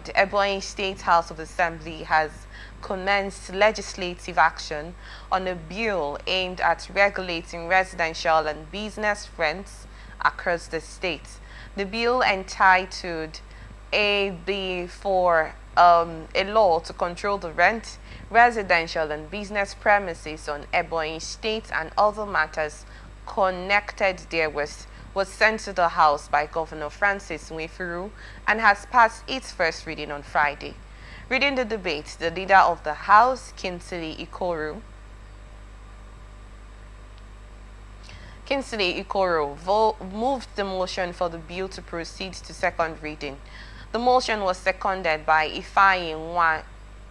the Ebonyi State House of Assembly has commenced legislative action on a bill aimed at regulating residential and business rents across the state. The bill entitled AB for a law to control the rent, residential and business premises on Ebonyi State and other matters connected therewith was sent to the House by Governor Francis Nwefuru and has passed its first reading on Friday. Reading the debate, the leader of the House, Kingsley Ikoro, moved the motion for the bill to proceed to second reading. The motion was seconded by Ifeanyi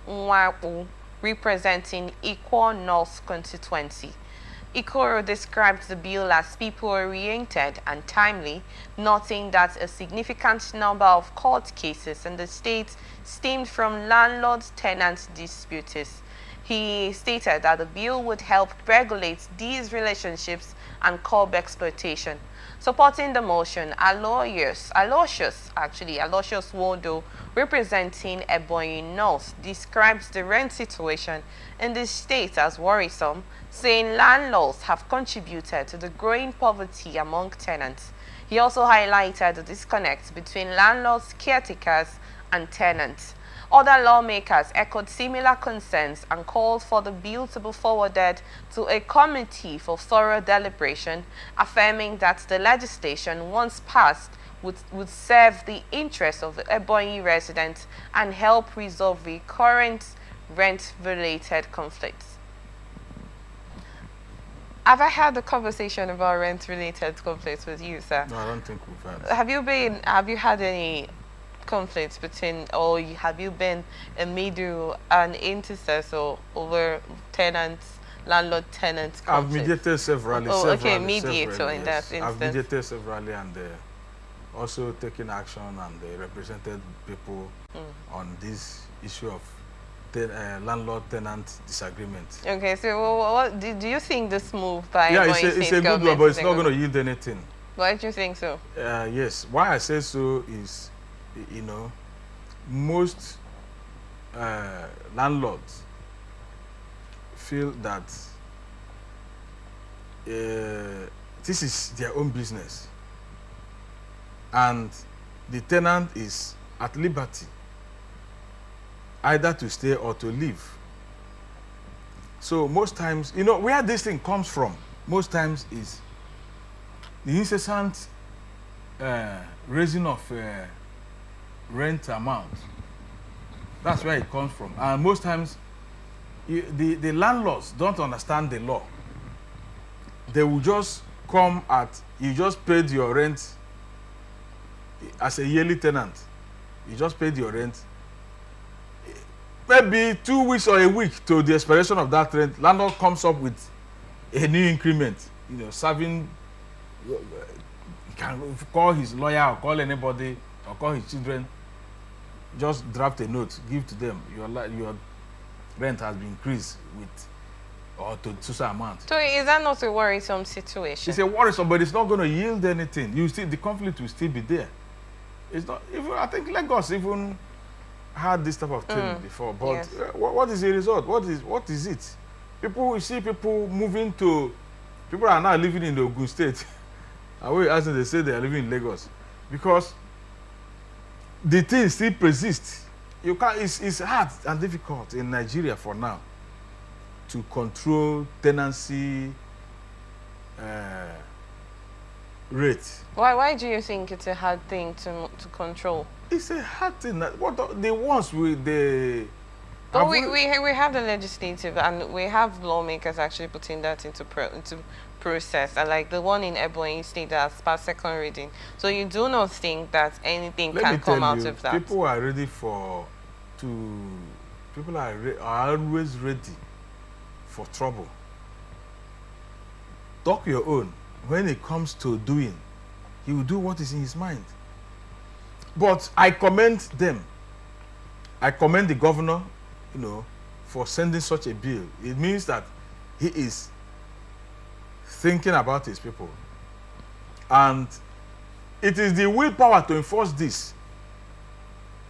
Nwankwo, representing Ikwo North constituency. Ikoro described the bill as people-oriented and timely, noting that a significant number of court cases in the state stemmed from landlord-tenant disputes. He stated that the bill would help regulate these relationships and curb exploitation. Supporting the motion, Aloysius Wodo, representing Ebonyi North, describes the rent situation in the state as worrisome, saying landlords have contributed to the growing poverty among tenants. He also highlighted the disconnect between landlords, caretakers, and tenants. Other lawmakers echoed similar concerns and called for the bill to be forwarded to a committee for thorough deliberation, affirming that the legislation, once passed, would serve the interests of the Ebonyi residents and help resolve recurrent rent-related conflicts. Have I had a conversation about rent-related conflicts with you, sir? No, I don't think we've had. Have you had any conflicts between, or have you been an intercessor over tenants, landlord-tenant conflicts? I've mediated severally. Mediator in that instance. I've mediated severally and also taken action and represented people on this issue of landlord-tenant disagreement. Okay, so what do you think this move by it's a good one, but it's not going to yield anything. Why do you think so? Yes, why I say so is, most landlords feel that this is their own business and the tenant is at liberty either to stay or to leave. So most times, where this thing comes from, most times is the incessant raising of rent amount. That's where it comes from. And most times, the landlords don't understand the law. They will just come you just paid your rent as a yearly tenant. You just paid your rent. Maybe 2 weeks or a week to the expiration of that rent, landlord comes up with a new increment, serving, he can call his lawyer or call anybody or call his children, just draft a note, give to them, your rent has been increased or to some amount. So is that not a worrisome situation? It's a worrisome, but it's not going to yield anything. The conflict will still be there. It's not, I think Lagos even had this type of thing before, but yes. What is the result? What is it? People moving to, people are now living in the Ogun State. As they say they are living in Lagos, because the thing still persists. It's hard and difficult in Nigeria for now to control tenancy rate. Why do you think it's a hard thing to control? It's a hard thing. What the ones with the... But we have the legislative and we have lawmakers actually putting that into process. And like the one in Ebonyi State that has passed second reading. So you do not think that anything can come out of that? People are ready people are always ready for trouble. Talk your own. When it comes to doing, he will do what is in his mind. But I commend them. I commend the governor, for sending such a bill. It means that he is thinking about his people. And it is the willpower to enforce this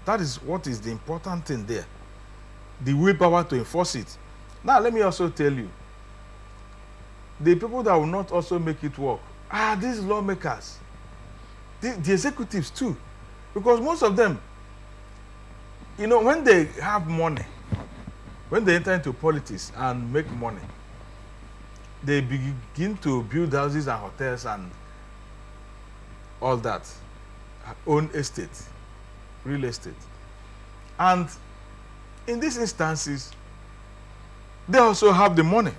That is what is the important thing there. The willpower to enforce it. Now, let me also tell you, the people that will not also make it work are these lawmakers, the executives too. Because most of them, you know, when they have money, when they enter into politics and make money, they begin to build houses and hotels and all that, own estate, real estate. And in these instances, they also have the money.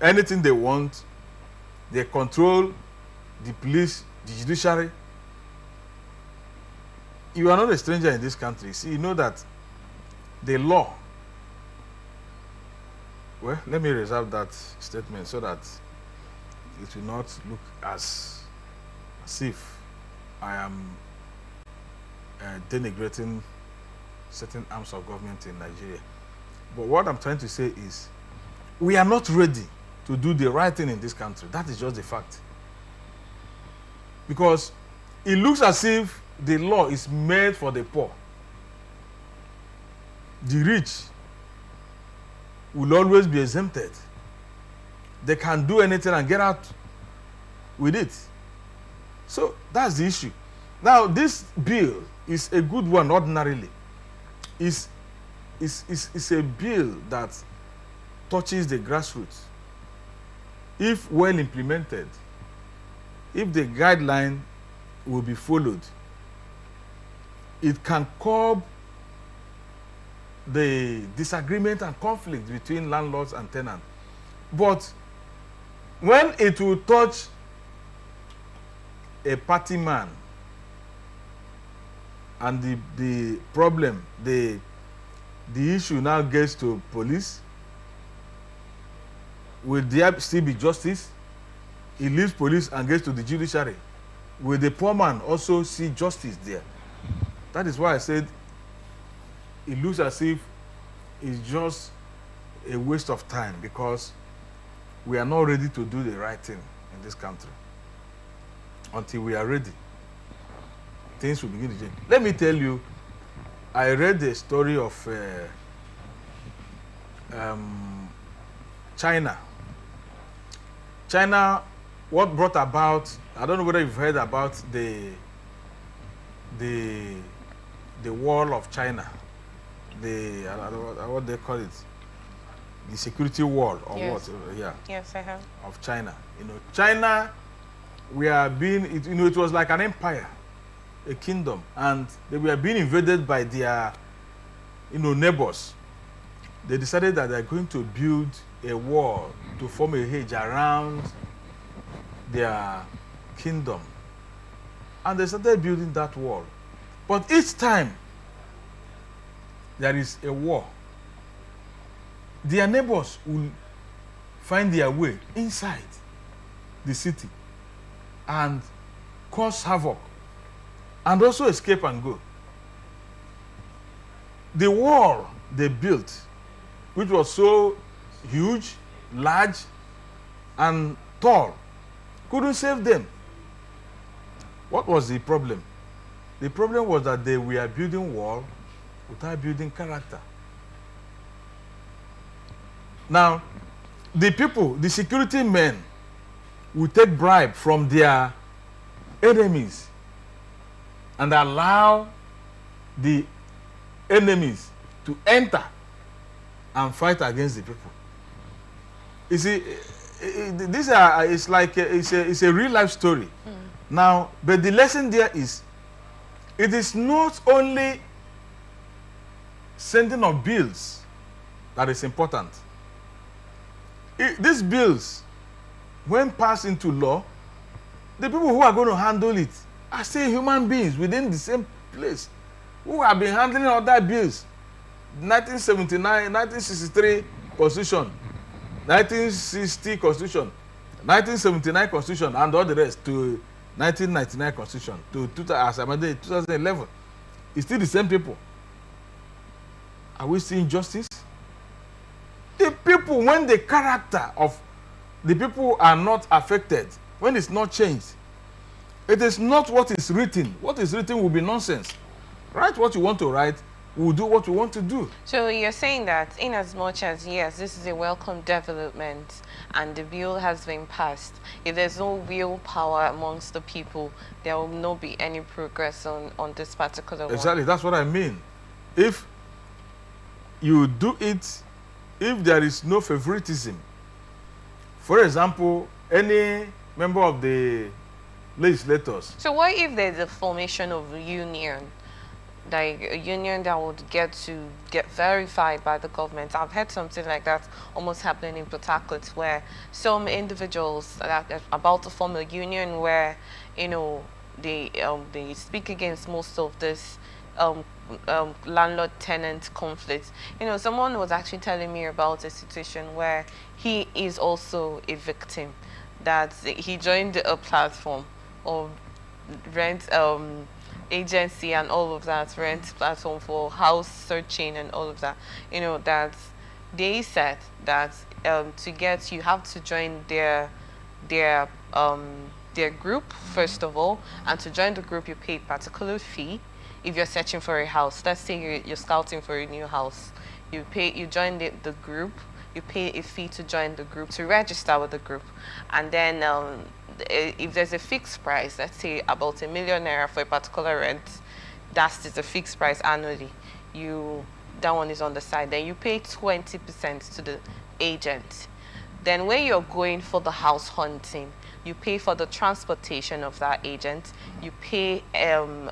Anything they want, they control the police, the judiciary. You are not a stranger in this country. See, you know that the law, well, let me reserve that statement so that it will not look as if I am denigrating certain arms of government in Nigeria. But what I'm trying to say is, we are not ready to do the right thing in this country. That is just the fact. Because it looks as if the law is made for the poor. The rich will always be exempted. They can do anything and get out with it. So that's the issue. Now, this bill is a good one ordinarily. It's a bill that touches the grassroots. If well implemented, if the guideline will be followed, it can curb the disagreement and conflict between landlords and tenants. But when it will touch a party man, and the problem, the issue now gets to police, will there still be justice? It leaves police and gets to the judiciary. Will the poor man also see justice there? That is why I said it looks as if it's just a waste of time, because we are not ready to do the right thing in this country. Until we are ready, things will begin to change. Let me tell you, I read the story of China. China, what brought about, I don't know whether you've heard about the wall of China, what they call it, the security wall, or yes. what? Yeah. Yes, I have. Of China. You know, China, it was like an empire, a kingdom, and they were being invaded by their, neighbors. They decided that they're going to build a wall to form a hedge around their kingdom. And they started building that wall. But each time there is a war, their neighbors will find their way inside the city and cause havoc and also escape and go. The wall they built, which was so huge, large, and tall, couldn't save them. What was the problem? The problem was that they were building wall without building character. Now, the people, the security men, will take bribe from their enemies and allow the enemies to enter and fight against the people. You see, it's a real life story. Now, but the lesson there is, it is not only sending of bills that is important. These bills, when passed into law, the people who are going to handle it are still human beings within the same place who have been handling other bills. 1979, 1963 Constitution, 1960 Constitution, 1979 Constitution, and all the rest to 1999 Constitution to 2011. It's still the same people. Are we seeing justice? The people, when the character of the people are not affected, when it's not changed, It is not what is written. What is written will be nonsense. Write what you want to write. We'll do what we want to do. So you're saying that in as much as, yes, this is a welcome development and the bill has been passed, if there's no real power amongst the people, there will not be any progress on this particular one. Exactly, that's what I mean. If you do it, if there is no favoritism, for example, any member of the legislators. So what if there's a formation of a union, like a union that would get verified by the government? I've heard something like that almost happening in Port Harcourt, where some individuals that are about to form a union where, you know, they speak against most of this landlord-tenant conflict. You know, someone was actually telling me about a situation where he is also a victim, that he joined a platform or rent agency and all of that, rent platform for house searching and all of that. You know, that they said that to get, you have to join their group first of all, and to join the group you pay a particular fee. If you're searching for a house, let's say you're scouting for a new house, you join the group, you pay a fee to join the group, to register with the group, and then if there's a fixed price, let's say about ₦1 million for a particular rent, that is a fixed price annually. That one is on the side. Then you pay 20% to the agent. Then when you're going for the house hunting, you pay for the transportation of that agent. You pay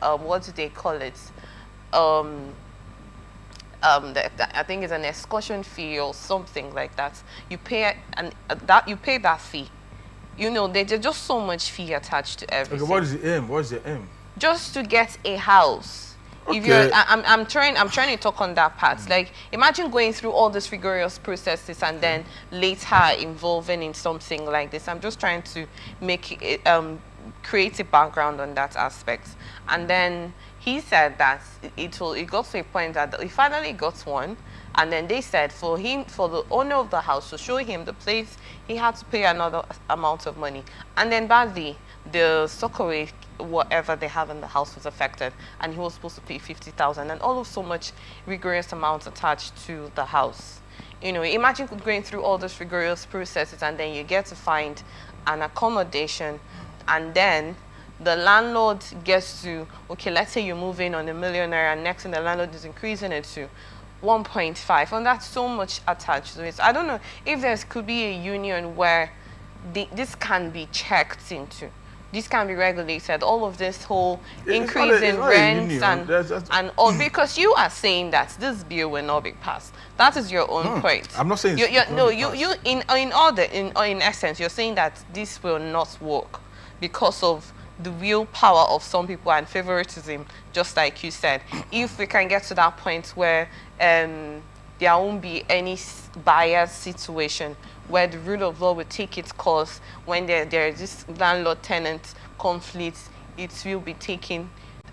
what do they call it? I think it's an excursion fee or something like that. You pay that fee. You know, there's just so much fee attached to everything. Okay, what is the aim? What's the aim? Just to get a house. Okay. If you're, I'm trying to talk on that part. Like, imagine going through all these rigorous processes and then later involving in something like this. I'm just trying to make it, create a background on that aspect. And then he said that it got to a point that he finally got one. And then they said for the owner of the house to show him the place, he had to pay another amount of money. And then badly, the sockaway, whatever they have in the house, was affected, and he was supposed to pay 50,000, and all of so much rigorous amounts attached to the house. You know, imagine going through all those rigorous processes, and then you get to find an accommodation, and then the landlord gets to, okay, let's say you move in on ₦1 million, and next thing the landlord is increasing it to 1.5, and that's so much attached to it. I don't know if there could be a union where this can be checked into. This can be regulated. All of this whole increase in rents and all, because you are saying that this bill will not be passed. That is your own point. I'm not saying in essence, you're saying that this will not work because of the real power of some people and favoritism, just like you said. If we can get to that point where there won't be any bias situation, where the rule of law will take its course, when there is this landlord-tenant conflict, it will be taken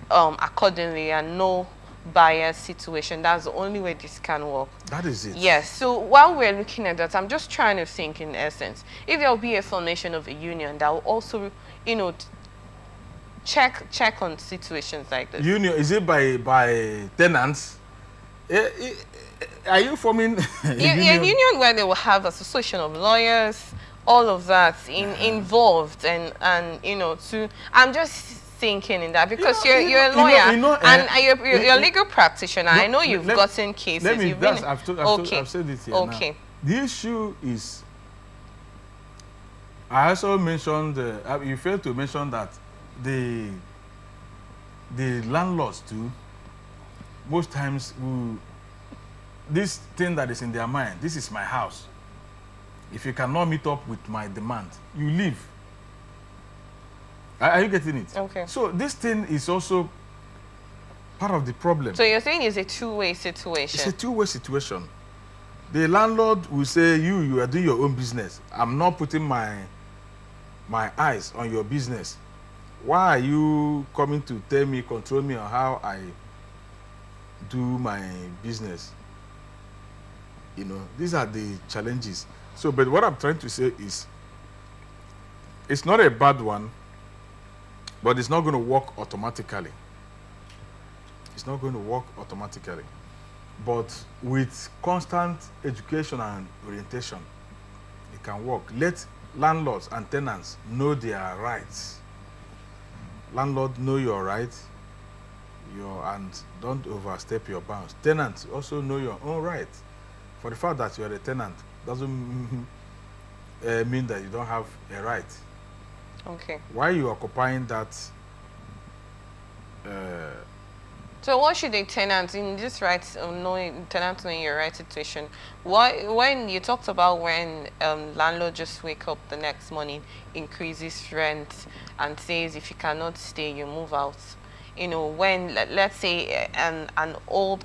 accordingly, and no bias situation. That's the only way this can work. That is it. Yes. So while we're looking at that, I'm just trying to think in essence, if there will be a formation of a union that will also, you know, check on situations like this. Union, is it by tenants? Are you forming a union where they will have association of lawyers, all of that involved, and you know, I'm just thinking in that, because you're a lawyer and you're a legal practitioner. No, I know you've gotten cases. I've said it here. Okay. Now. The issue is, I also mentioned, you failed to mention that the landlords too, most times this thing that is in their mind, this is my house. If you cannot meet up with my demand, you leave. Are you getting it? Okay. So this thing is also part of the problem. So you're saying it's a two-way situation? It's a two-way situation. The landlord will say, you are doing your own business. I'm not putting my eyes on your business. Why are you coming to tell me, control me on how I do my business? You know, these are the challenges. So, but what I'm trying to say is, it's not a bad one, But it's not going to work automatically. It's not going to work automatically. But with constant education and orientation, it can work. Let landlords and tenants know their rights. Landlord, know your rights, and don't overstep your bounds. Tenants, also know your own rights. For the fact that you're a tenant doesn't mean that you don't have a right. Okay. Why you occupying that? So what should a tenant, in this rights, tenant knowing your right situation, when you talked about when landlord just wake up the next morning, increases rent and says if you cannot stay, you move out. You know, when let's say an old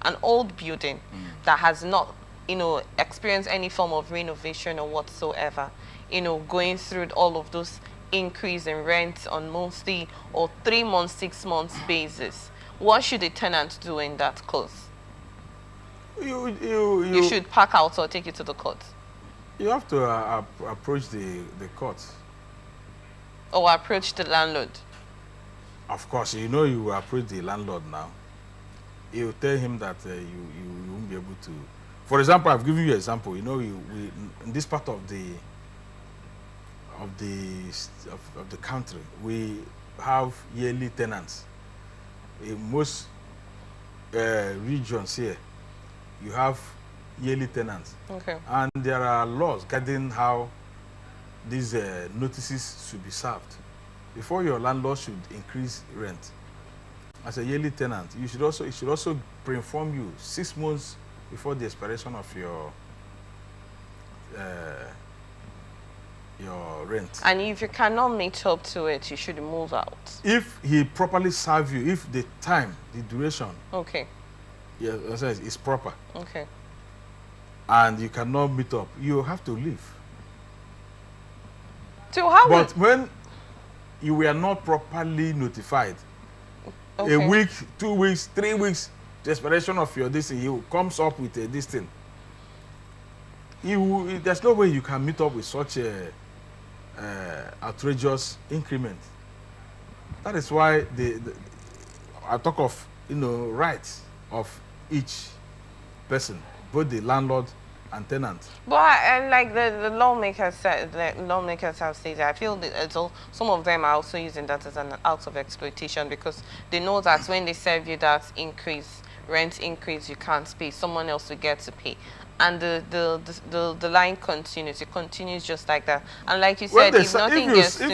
an old building that has not, you know, experienced any form of renovation or whatsoever, you know, going through all of those increase in rent on monthly or 3 months, 6 months basis, what should a tenant do in that case? You should pack out or take it to the court. You have to approach the court. Or approach the landlord. Of course, you know you will approach the landlord now. You tell him that you won't be able to. For example, I've given you an example. You know, in this part of the country, we have yearly tenants. In most regions here, you have yearly tenants. Okay. And there are laws guiding how these notices should be served. Before your landlord should increase rent, as a yearly tenant, it should also pre-inform you 6 months before the expiration of your rent. And if you cannot meet up to it, you should move out. If he properly serves you, if the time, the duration, okay, is proper, okay, and you cannot meet up, you have to leave. So how? But when you were not properly notified, okay, a week, 2 weeks, 3 weeks, the expiration of your this thing, he comes up with this thing. There's no way you can meet up with such a outrageous increment. That is why I talk of, you know, rights of each person, both the landlord and tenant. But like the lawmakers said, the lawmakers have said, I feel that some of them are also using that as an out of exploitation, because they know that when they serve you that rent increase, you can't pay, someone else will get to pay. And the line continues. It continues just like that. And like you said, if nothing gets to...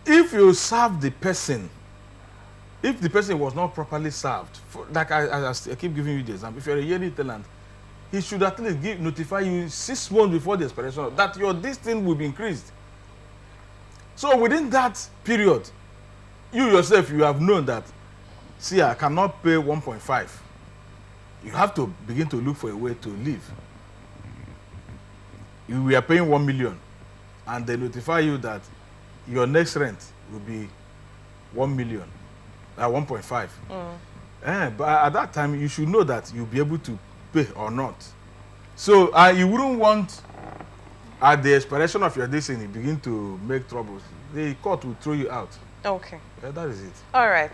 If you serve the person, if the person was not properly served, like I keep giving you the example, if you're a yearly tenant, he should at least notify you 6 months before the expiration that this thing will be increased. So within that period, you yourself, you have known that, see, I cannot pay 1.5. You have to begin to look for a way to live. We are paying 1 million, and they notify you that your next rent will be 1 million, 1.5. But at that time, you should know that you'll be able to pay or not. So you wouldn't want, at the expiration of your destiny, you begin to make troubles. The court will throw you out. Okay. That is it. All right.